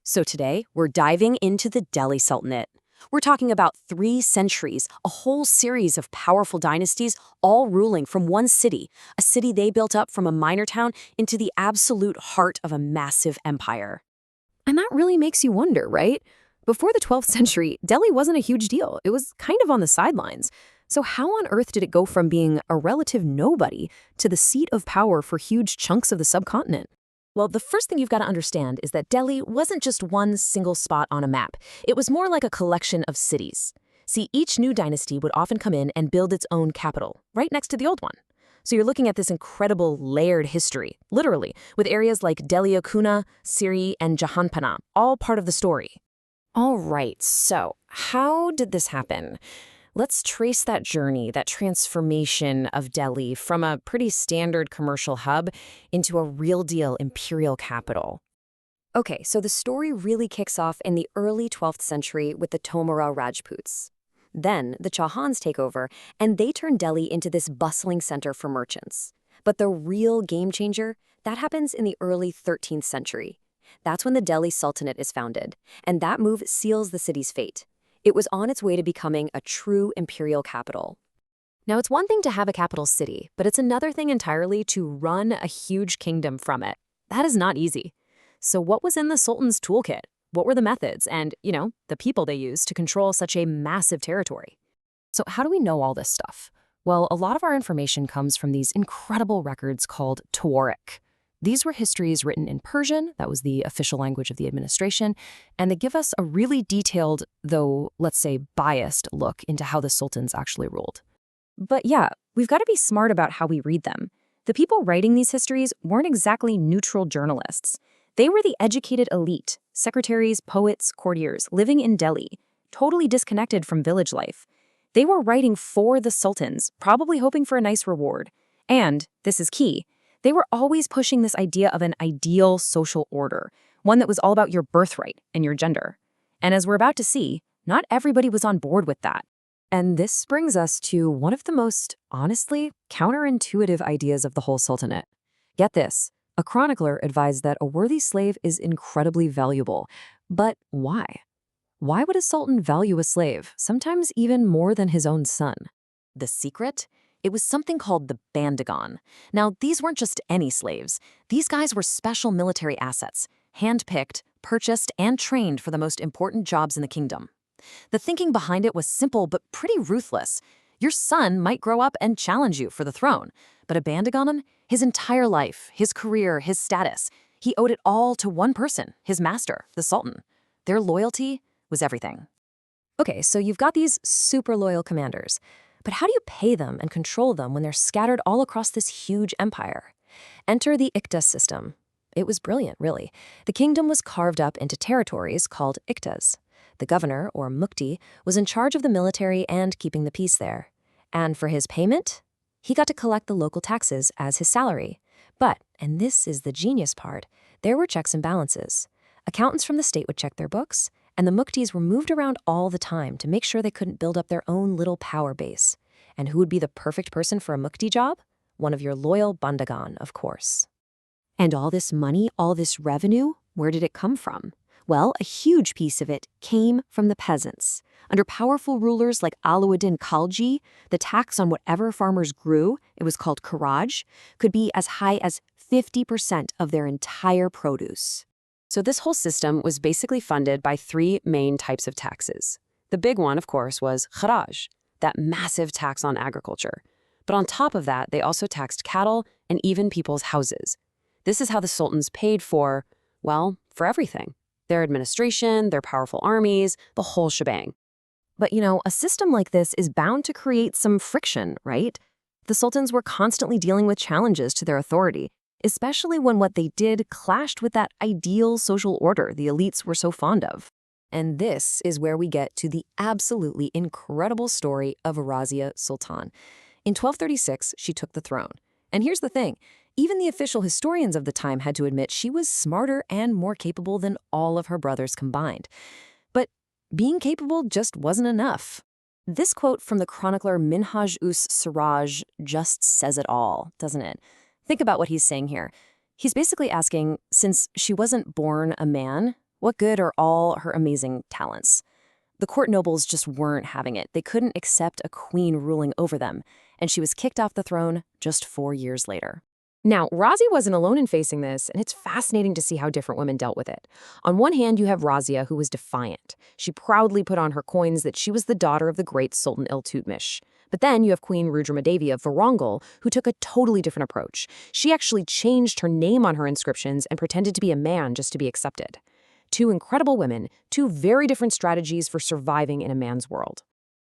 So today, we're diving into the Delhi Sultanate. We're talking about 3 centuries, a whole series of powerful dynasties, all ruling from one city, a city they built up from a minor town into the absolute heart of a massive empire. And that really makes you wonder, right? Before the 12th century, Delhi wasn't a huge deal. It was kind of on the sidelines. So how on earth did it go from being a relative nobody to the seat of power for huge chunks of the subcontinent? Well, the first thing you've got to understand is that Delhi wasn't just one single spot on a map. It was more like a collection of cities. See, each new dynasty would often come in and build its own capital, right next to the old one. So you're looking at this incredible layered history, literally, with areas like Delhi Akuna, Siri, and Jahanpana, all part of the story. All right, so how did this happen? Let's trace that journey, that transformation of Delhi from a pretty standard commercial hub into a real deal imperial capital. Okay, so the story really kicks off in the early 12th century with the Tomara Rajputs. Then the Chauhans take over, and they turn Delhi into this bustling center for merchants. But the real game changer, that happens in the early 13th century. That's when the Delhi Sultanate is founded, and that move seals the city's fate. It was on its way to becoming a true imperial capital. Now, it's one thing to have a capital city, but it's another thing entirely to run a huge kingdom from it. That is not easy. So what was in the Sultan's toolkit? What were the methods and, the people they used to control such a massive territory? So how do we know all this stuff? Well, a lot of our information comes from these incredible records called Tawarik. These were histories written in Persian, that was the official language of the administration, and they give us a really detailed, though, let's say, biased look into how the sultans actually ruled. But yeah, we've got to be smart about how we read them. The people writing these histories weren't exactly neutral journalists. They were the educated elite, secretaries, poets, courtiers, living in Delhi, totally disconnected from village life. They were writing for the sultans, probably hoping for a nice reward. And, this is key, they were always pushing this idea of an ideal social order, one that was all about your birthright and your gender. And as we're about to see, not everybody was on board with that. And this brings us to one of the most, honestly, counterintuitive ideas of the whole sultanate. Get this, a chronicler advised that a worthy slave is incredibly valuable. But why? Why would a sultan value a slave, sometimes even more than his own son? The secret? It was something called the bandagan. Now, these weren't just any slaves. These guys were special military assets, hand-picked, purchased, and trained for the most important jobs in the kingdom. The thinking behind it was simple but pretty ruthless. Your son might grow up and challenge you for the throne, but a bandagan, his entire life, his career, his status, he owed it all to one person, his master, the sultan. Their loyalty was everything. Okay, so you've got these super loyal commanders. But how do you pay them and control them when they're scattered all across this huge empire? Enter the Ikta system. It was brilliant, really. The kingdom was carved up into territories called Iktas. The governor, or mukti, was in charge of the military and keeping the peace there. And for his payment, he got to collect the local taxes as his salary. But, and this is the genius part, there were checks and balances. Accountants from the state would check their books, and the muktis were moved around all the time to make sure they couldn't build up their own little power base. And who would be the perfect person for a mukti job? One of your loyal bandagan, of course. And all this money, all this revenue, where did it come from? Well, a huge piece of it came from the peasants. Under powerful rulers like Alauddin Khalji, the tax on whatever farmers grew, it was called kharaj, could be as high as 50% of their entire produce. So this whole system was basically funded by 3 main types of taxes. The big one, of course, was kharaj, that massive tax on agriculture. But on top of that, they also taxed cattle and even people's houses. This is how the sultans paid for, well, for everything. Their administration, their powerful armies, the whole shebang. But a system like this is bound to create some friction, right? The sultans were constantly dealing with challenges to their authority, especially when what they did clashed with that ideal social order the elites were so fond of. And this is where we get to the absolutely incredible story of Razia Sultan. In 1236, she took the throne. And here's the thing, even the official historians of the time had to admit she was smarter and more capable than all of her brothers combined. But being capable just wasn't enough. This quote from the chronicler Minhaj-us-Siraj just says it all, doesn't it? Think about what he's saying here. He's basically asking, since she wasn't born a man, What good are all her amazing talents? The court nobles just weren't having it. They couldn't accept a queen ruling over them, and she was kicked off the throne just 4 years later. Now, Razia wasn't alone in facing this, and it's fascinating to see how different women dealt with it. On one hand, you have Razia, who was defiant. She proudly put on her coins that she was the daughter of the great Sultan Iltutmish. But then you have Queen Rudramadevi of Varangal, who took a totally different approach. She actually changed her name on her inscriptions and pretended to be a man just to be accepted. Two incredible women, two very different strategies for surviving in a man's world.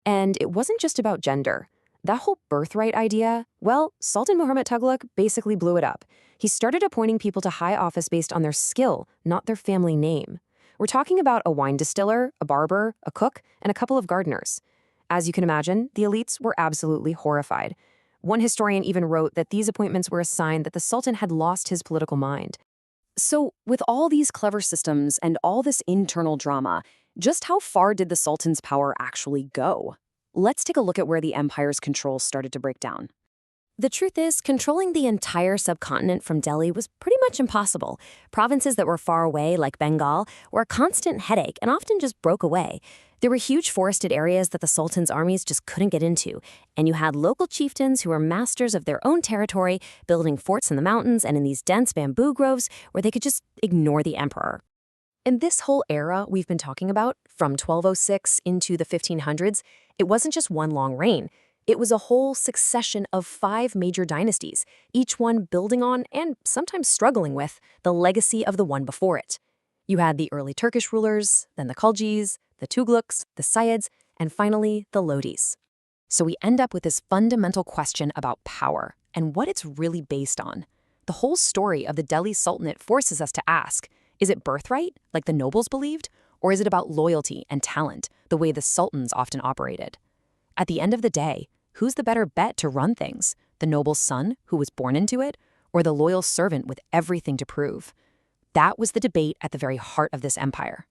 And it wasn't just about gender. That whole birthright idea, well, Sultan Muhammad Tughlaq basically blew it up. He started appointing people to high office based on their skill, not their family name. We're talking about a wine distiller, a barber, a cook, and a couple of gardeners. As you can imagine, the elites were absolutely horrified. One historian even wrote that these appointments were a sign that the Sultan had lost his political mind. So, with all these clever systems and all this internal drama, just how far did the Sultan's power actually go? Let's take a look at where the empire's control started to break down. The truth is, controlling the entire subcontinent from Delhi was pretty much impossible. Provinces that were far away, like Bengal, were a constant headache and often just broke away. There were huge forested areas that the Sultan's armies just couldn't get into, and you had local chieftains who were masters of their own territory, building forts in the mountains and in these dense bamboo groves where they could just ignore the emperor. In this whole era we've been talking about, from 1206 into the 1500s, it wasn't just one long reign. It was a whole succession of 5 major dynasties, each one building on, and sometimes struggling with, the legacy of the one before it. You had the early Turkish rulers, then the Khaljis, the Tughlaqs, the Sayyids, and finally the Lodis. So we end up with this fundamental question about power and what it's really based on. The whole story of the Delhi Sultanate forces us to ask, is it birthright, like the nobles believed, or is it about loyalty and talent, the way the sultans often operated? At the end of the day, who's the better bet to run things? The noble's son, who was born into it, or the loyal servant with everything to prove? That was the debate at the very heart of this empire.